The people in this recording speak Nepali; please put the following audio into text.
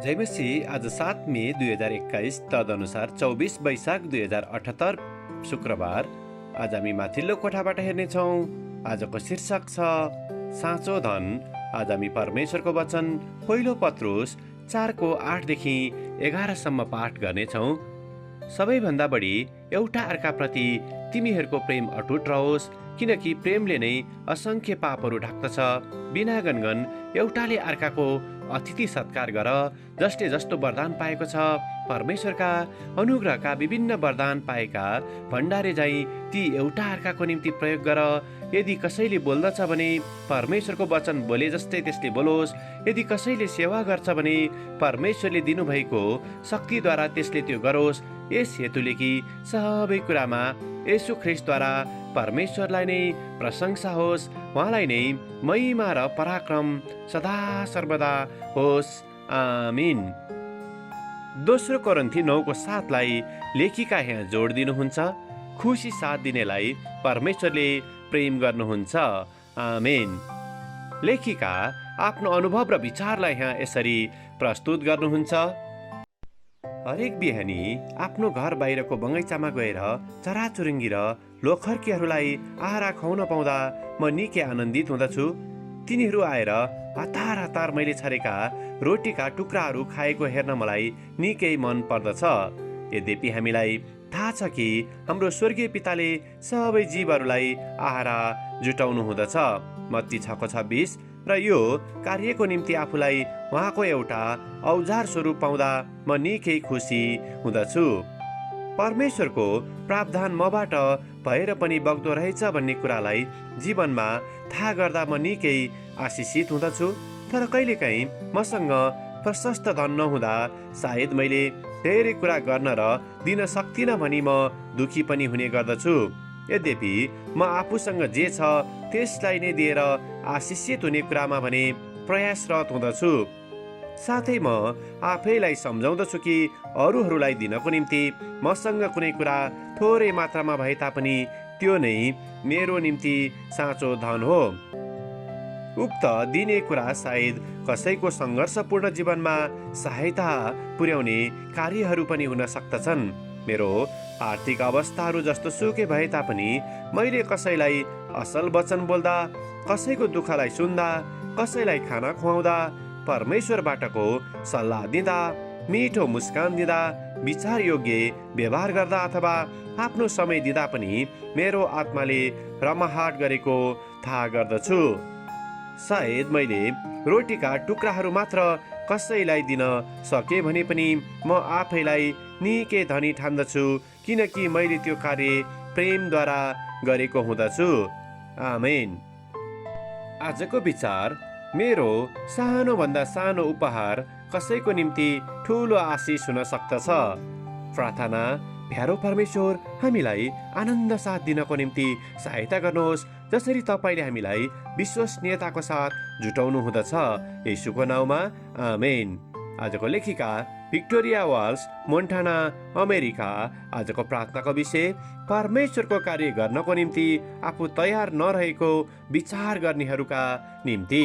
जय मसीह। आज 7 मे 2021 तदनुसार 24 वैशाख 2078 शुक्रबार। आज हामी माथिल्लो कोठाबाट हेर्नेछौँ। आजको शीर्षक छ साँचो धन। आज हामी परमेश्वरको वचन पहिलो पत्रुस 4:8 देखि 11 सम्म पाठ गर्नेछौँ। सबैभन्दा बढी एउटा अर्काप्रति तिमीहरूको प्रेम अटुट रहोस्, किनकि प्रेमले नै असंख्य पापहरू ढाक्दछ। बिना गनगन एउटाले अर्काको अतिथि सत्कार गर, जसले जस्तो वरदान पाएको छ परमेश्वरका अनुग्रहका विभिन्न वरदान पाएका भण्डारे झैं ती एउटा अर्काको निम्ति प्रयोग गर। यदि कसैले बोल्दछ भने परमेश्वरको वचन बोले जस्तै त्यसले बोलोस्। यदि कसैले सेवा गर्छ भने परमेश्वरले दिनुभएको शक्तिद्वारा त्यसले त्यो गरोस्। यस हेतुले कि सबै कुरामा येशू ख्रीष्टद्वारा परमेश्वरलाई नै प्रशंसा होस्। उहाँलाई नै महिमा र पराक्रम सदा सर्वदा होस्। आमीन। दोस्रो कोरिन्थी 9:7 लेखिका यहाँ जोड दिनुहुन्छ। खुसी साथ दिनेलाई परमेश्वरले प्रेम गर्नुहुन्छ। आमेन। लेखिका आफ्नो अनुभव र विचारलाई यहाँ यसरी प्रस्तुत गर्नुहुन्छ। हरेक बिहानी आफ्नो घर बाहिरको बगैँचामा गएर चराचुरुङ्गी र लोखर्कीहरूलाई आहारा खुवाउन पाउँदा म निकै आनन्दित हुँदछु। तिनीहरू आएर हतार हतार मैले छरेका रोटीका टुक्राहरू खाएको हेर्न मलाई निकै मन पर्दछ। यद्यपि हामीलाई थाहा छ कि हाम्रो स्वर्गीय पिताले सबै जीवहरूलाई आहारा जुटाउनु हुँदछ। मत्ती 6:26। र यो कार्यको निम्ति आफूलाई उहाँको एउटा औजार स्वरूप पाउँदा म निकै खुसी हुँदछु। परमेश्वरको प्रावधान मबाट भएर पनि बग्दो रहेछ भन्ने कुरालाई जीवनमा थाहा गर्दा म निकै आशिषित हुँदछु। तर कहिलेकाहीँ मसँग प्रशस्त धन नहुँदा सायद मैले धेरै कुरा गर्न र दिन सक्दिनँ भनी म दुखी पनि हुने गर्दछु। यद्यपि म आफूसँग जे छ त्यसलाई नै दिएर आशिषित हुने कुरामा भने प्रयासरत हुँदछु। साथै म आफैलाई सम्झाउँदछु कि अरूहरूलाई दिनको निम्ति मसँग कुनै कुरा थोरै मात्रामा भए तापनि त्यो नै मेरो निम्ति साँचो धन हो। उक्त दिने कुरा सायद कसैको सङ्घर्षपूर्ण जीवनमा सहायता पुर्याउने कार्यहरू पनि हुन सक्दछन्। मेरो आर्थिक अवस्थाहरू जस्तो सुकै भए तापनि मैले कसैलाई असल वचन बोल्दा, कसैको दुःखलाई सुन्दा, कसैलाई खाना खुवाउँदा, परमेश्वरबाटको सल्लाह दिँदा, मिठो मुस्कान दिँदा, विचार योग्य व्यवहार गर्दा अथवा आफ्नो समय दिँदा पनि मेरो आत्माले रमाहाट गरेको थाहा गर्दछु। सायद मैले रोटीका टुक्राहरू मात्र कसैलाई दिन सके भने पनि म आफैलाई निकै धनी ठान्दछु, किनकि मैले त्यो कार्य प्रेमद्वारा गरेको हुँदछु। आमेन। आजको विचार, मेरो सानोभन्दा सानो उपहार कसैको निम्ति ठुलो आशिष हुन सक्दछ। प्रार्थना। प्यारो परमेश्वर, हामीलाई आनन्द साथ दिनको निम्ति सहायता गर्नुहोस्, जसरी तपाईँले हामीलाई विश्वसनीयताको साथ जुटाउनु हुँदछ। येशूको नाउँमा आमेन। आजको लेखिका भिक्टोरिया वाल्स, मोन्टाना, अमेरिका। आजको प्रार्थनाको विषय, परमेश्वरको कार्य गर्नको निम्ति आफू तयार नरहेको विचार गर्नेहरूका निम्ति।